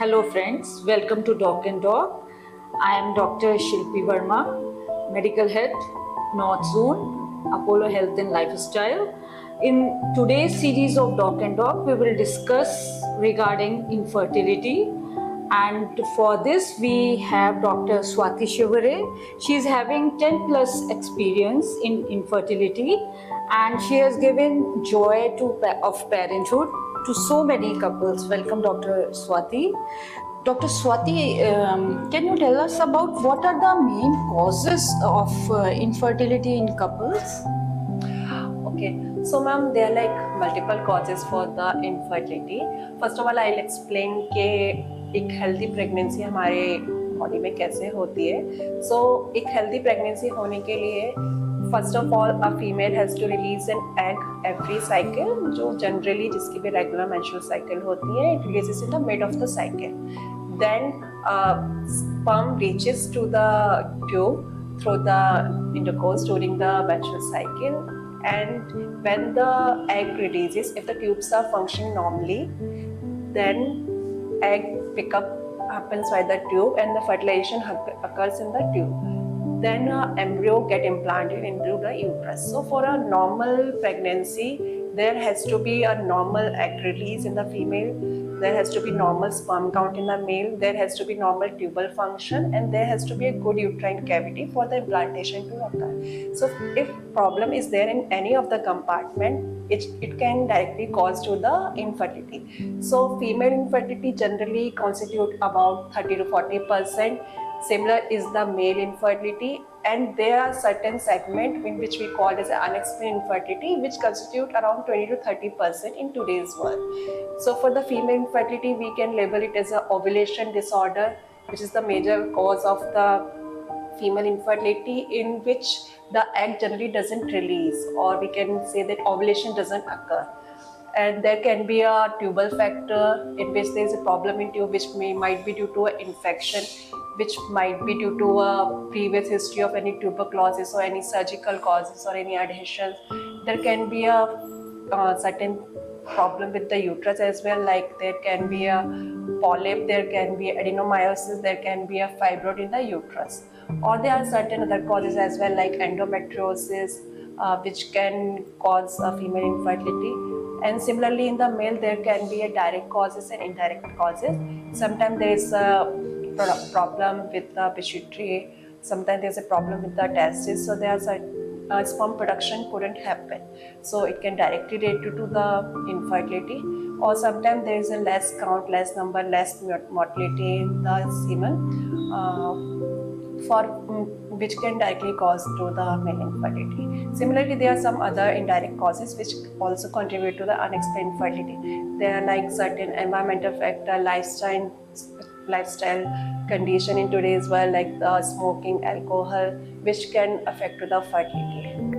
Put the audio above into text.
Hello friends, welcome to Doc and Doc. I am Dr. Shilpi Verma, Medical Head, North Zone, Apollo Health and Lifestyle. In today's series of Doc and Doc, we will discuss regarding infertility. And for this, we have Dr. Swati Shivare. She is having 10 plus experience in infertility and she has given joy of parenthood to so many couples. Welcome, Dr. Swati. Dr. Swati, can you tell us about what are the main causes of infertility in couples? Okay, so ma'am, there are like multiple causes for the infertility. First of all, I'll explain कि एक healthy pregnancy हमारे body में कैसे होती है. So एक healthy pregnancy होने के लिए first of all a female has to release an egg every cycle, जो generally जिसकी भी regular menstrual cycle होती है, it releases in the mid of the cycle. Then sperm reaches to the tube through the intercourse during the menstrual cycle. And when the egg releases, if the tubes are functioning normally, then egg pickup happens by the tube and the fertilization occurs in the tube. Then embryo get implanted into the uterus. So for a normal pregnancy, there has to be a normal egg release in the female, there has to be normal sperm count in the male, there has to be normal tubal function, and there has to be a good uterine cavity for the implantation to occur. So if problem is there in any of the compartment, it can directly cause to the infertility. So female infertility generally constitute about 30 to 40%. Similar is the male infertility, and there are certain segment in which we call as unexplained infertility, which constitute around 20 to 30% in today's world. So for the female infertility, we can label it as a ovulation disorder, which is the major cause of the female infertility, in which the egg generally doesn't release, or we can say that ovulation doesn't occur. And there can be a tubal factor in which there is a problem in tube, which might be due to an infection, which might be due to a previous history of any tuberculosis or any surgical causes or any adhesions. There can be a certain problem with the uterus as well, like there can be a polyp, there can be adenomyosis, there can be a fibroid in the uterus. Or there are certain other causes as well, like endometriosis, which can cause female infertility. And similarly in the male, there can be a direct causes and indirect causes. Sometimes there is a problem with the pituitary, sometimes there's a problem with the testes, so there's a sperm production couldn't happen, so it can directly relate to the infertility. Or sometimes there is a less count, less number, less motility in the semen, which can directly cause to the male infertility. Similarly, there are some other indirect causes which also contribute to the unexplained infertility. There are like certain environmental factor, lifestyle condition in today's world, like the smoking, alcohol, which can affect the fertility.